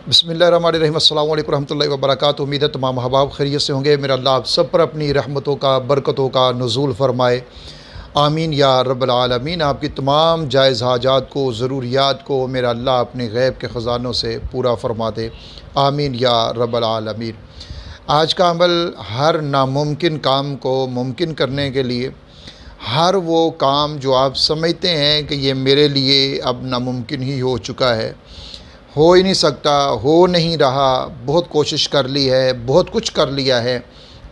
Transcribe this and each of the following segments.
बिस्मिल्लाहिर्रहमानिर्रहीम। अस्सलामु अलैकुम रहमतुल्लाहि व बरकातुहू। उम्मीद है तमाम अहबाब खैरियत से होंगे। मेरा अल्लाह आप सब पर अपनी रहमतों का, बरकतों का नुज़ूल फ़रमाए, आमीन या रब्बल आलमीन। आपकी तमाम जायज़ हाजात को, ज़रूरियात को मेरा अल्लाह अपने गैब के ख़ज़ानों से पूरा फ़रमा दे, आमीन या रब्बल आलमीन। आज का अमल हर नामुमकिन काम को मुमकिन करने के लिए, हर वो काम जो आप समझते हैं कि ये मेरे लिए अब नामुमकिन ही हो चुका है, हो ही नहीं सकता, हो नहीं रहा, बहुत कोशिश कर ली है, बहुत कुछ कर लिया है,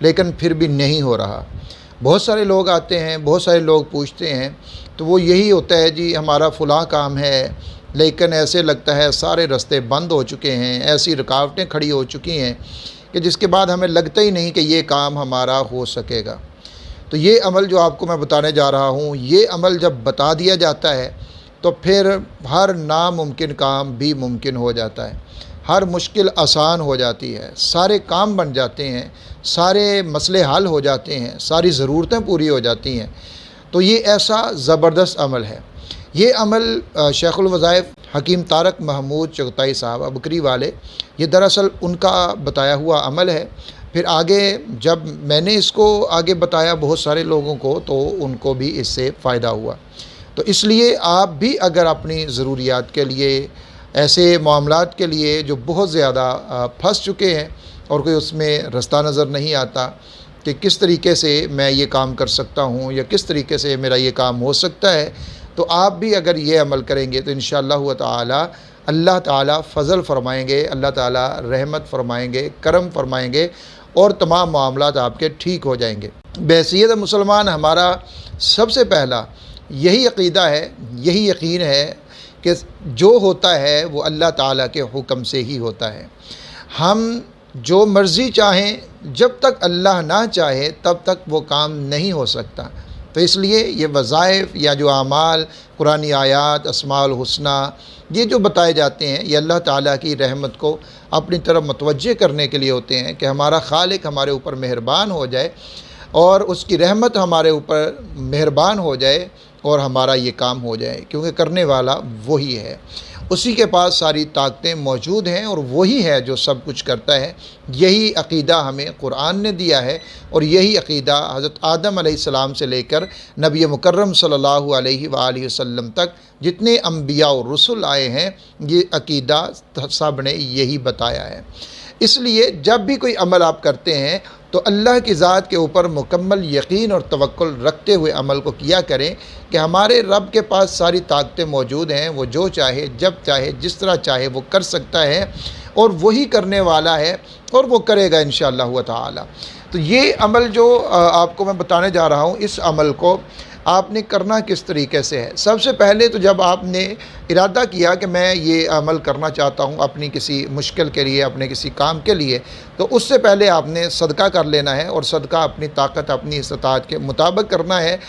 लेकिन फिर भी नहीं हो रहा। बहुत सारे लोग आते हैं, बहुत सारे लोग पूछते हैं, तो वो यही होता है जी हमारा फ़लाँ काम है, लेकिन ऐसे लगता है सारे रास्ते बंद हो चुके हैं, ऐसी रुकावटें खड़ी हो चुकी हैं कि जिसके बाद हमें लगता ही नहीं कि ये काम हमारा हो सकेगा। तो ये अमल जो आपको मैं बताने जा रहा हूँ, ये अमल जब बता दिया जाता है तो फिर हर नामुमकिन काम भी मुमकिन हो जाता है, हर मुश्किल आसान हो जाती है, सारे काम बन जाते हैं, सारे मसले हल हो जाते हैं, सारी ज़रूरतें पूरी हो जाती हैं। तो ये ऐसा ज़बरदस्त अमल है। ये अमल शेखुल वज़ाइफ़ हकीम तारक महमूद चगताई साहब बकरी वाले, ये दरअसल उनका बताया हुआ अमल है। फिर आगे जब मैंने इसको आगे बताया बहुत सारे लोगों को, तो उनको भी इससे फ़ायदा हुआ। तो इसलिए आप भी अगर अपनी ज़रूरियात के लिए, ऐसे मामलात के लिए जो बहुत ज़्यादा फंस चुके हैं और कोई उसमें रास्ता नज़र नहीं आता कि किस तरीके से मैं ये काम कर सकता हूँ या किस तरीके से मेरा ये काम हो सकता है, तो आप भी अगर ये अमल करेंगे तो इंशाअल्लाह ताला अल्लाह ताला फ़ज़ल फ़रमाएँगे, अल्लाह ताला रहमत फ़रमाएँगे, करम फ़रमाएँगे और तमाम मामलात आपके ठीक हो जाएंगे। बहैसियत मुसलमान हमारा सबसे पहला यही अक़ीदा है, यही यकीन है कि जो होता है वो अल्लाह ताला के हुक्म से ही होता है। हम जो मर्ज़ी चाहें, जब तक अल्लाह ना चाहे तब तक वो काम नहीं हो सकता। तो इसलिए ये वज़ाइफ़ या जो आमाल, कुरानी आयात, अस्माउल हुस्ना, ये जो बताए जाते हैं, ये अल्लाह ताला की रहमत को अपनी तरफ मुतवज्जे करने के लिए होते हैं कि हमारा खालिक हमारे ऊपर मेहरबान हो जाए और उसकी रहमत हमारे ऊपर मेहरबान हो जाए और हमारा ये काम हो जाए, क्योंकि करने वाला वही है, उसी के पास सारी ताकतें मौजूद हैं और वही है जो सब कुछ करता है। यही अक़ीदा हमें कुरान ने दिया है और यही अक़ीदा हज़रत आदम अलैहिस्सलाम से लेकर नबी मुकर्रम सल्लल्लाहु अलैहि वालैहि वसल्लम तक जितने अम्बिया और रसूल आए हैं, ये अक़ीदा सब ने यही बताया है। इसलिए जब भी कोई अमल आप करते हैं तो अल्लाह की ज़ात के ऊपर मुकम्मल यकीन और तवक्कुल रखते हुए अमल को किया करें कि हमारे रब के पास सारी ताकतें मौजूद हैं, वो जो चाहे, जब चाहे, जिस तरह चाहे वो कर सकता है और वही करने वाला है और वो करेगा इंशाअल्लाह ताला। तो ये अमल जो आपको मैं बताने जा रहा हूँ, इस अमल को आपने करना किस तरीके से है। सबसे पहले तो जब आपने इरादा किया कि मैं ये अमल करना चाहता हूँ अपनी किसी मुश्किल के लिए, अपने किसी काम के लिए, तो उससे पहले आपने सदका कर लेना है और सदका अपनी ताकत, अपनी इस्तात के मुताबिक करना है।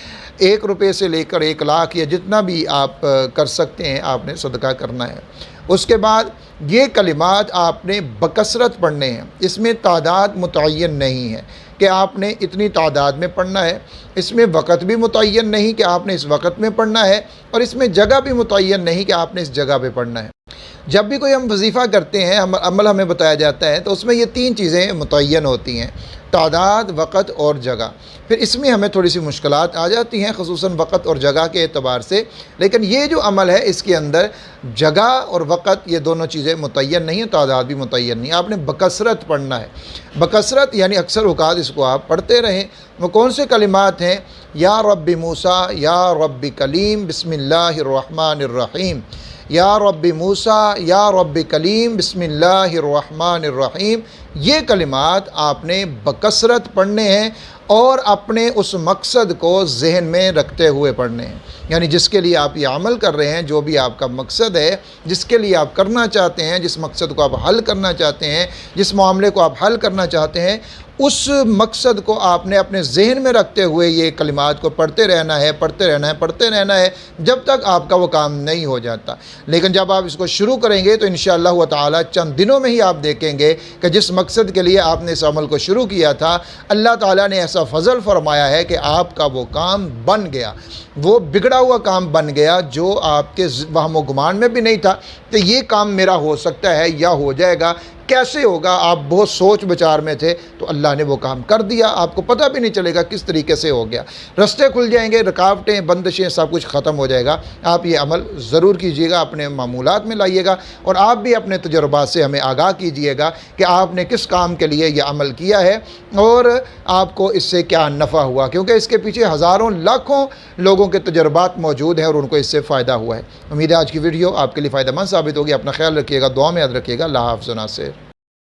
1 रुपये से लेकर 1 लाख या जितना भी आप कर सकते हैं, आपने सदका करना है। उसके बाद ये कलिमात आपने बकसरत पढ़ने हैं, इसमें तादाद मुतय्यन नहीं है कि आपने इतनी तादाद में पढ़ना है, इसमें वक़्त भी मुतय्यन नहीं कि आपने इस वक़्त में पढ़ना है, और इसमें जगह भी मुतय्यन नहीं कि आपने इस जगह पे पढ़ना है। जब भी कोई हम वजीफ़ा करते हैं, अमल हमें बताया जाता है, तो उसमें ये 3 चीज़ें मुतय्यन होती हैं, तादाद, वक़्त और जगह। फिर इसमें हमें थोड़ी सी मुश्किलात आ जाती हैं, ख़ुसूसन वक़्त और जगह के एतबार से। लेकिन ये जो अमल है इसके अंदर जगह और वक़्त ये दोनों चीज़ें मुतय्यन नहीं हैं, तादाद भी मुतय्यन नहीं। आपने बकसरत पढ़ना है। बकसरत यानी अक्सर औक़ात इसको आप पढ़ते रहें। वो कौन से कलिमात हैं? या रब्बी मूसा, या रब्बी कलीम, बिस्मिल्लाहिर्रहमानिर्रहीम। या रब्बी मूसा, या रब्बी कलीम, बिस्मिल्लाहिर्रहमानिर्रहीम। ये कलिमात आपने बकसरत पढ़ने हैं और अपने उस मकसद को जहन में रखते हुए पढ़ने हैं। यानी जिसके लिए आप ये अमल कर रहे हैं, जो भी आपका मकसद है, जिसके लिए आप करना चाहते हैं, जिस मकसद को आप हल करना चाहते हैं, जिस मामले को आप हल करना चाहते हैं, اس مقصد کو آپ نے اپنے ذہن میں رکھتے ہوئے یہ کلمات کو پڑھتے رہنا ہے، پڑھتے رہنا ہے، پڑھتے رہنا ہے، جب تک آپ کا وہ کام نہیں ہو جاتا۔ لیکن جب آپ اس کو شروع کریں گے تو انشاءاللہ تعالی چند دنوں میں ہی آپ دیکھیں گے کہ جس مقصد کے لیے آپ نے اس عمل کو شروع کیا تھا، اللہ تعالیٰ نے ایسا فضل فرمایا ہے کہ آپ کا وہ کام بن گیا، وہ بگڑا ہوا کام بن گیا جو آپ کے وہم و گمان میں بھی نہیں تھا کہ یہ کام میرا ہو سکتا ہے یا ہو جائے گا، کیسے ہوگا، آپ بہت سوچ بچار میں تھے، تو اللہ نے وہ کام کر دیا، آپ کو پتہ بھی نہیں چلے گا کس طریقے سے ہو گیا، رستے کھل جائیں گے، رکاوٹیں، بندشیں، سب کچھ ختم ہو جائے گا۔ آپ یہ عمل ضرور کیجیے گا، اپنے معمولات میں لائیے گا، اور آپ بھی اپنے تجربات سے ہمیں آگاہ کیجیے گا کہ آپ نے کس کام کے لیے یہ عمل کیا ہے اور آپ کو اس سے کیا نفع ہوا، کیونکہ اس کے پیچھے ہزاروں لاکھوں لوگوں کے تجربات موجود ہیں اور ان کو اس سے فائدہ ہوا ہے۔ امید ہے آج کی ویڈیو آپ کے لیے فائدہ مند ثابت ہوگی۔ اپنا خیال رکھیے گا، دعا میں یاد رکھیے گا۔ اللہ حافظ و ناصر۔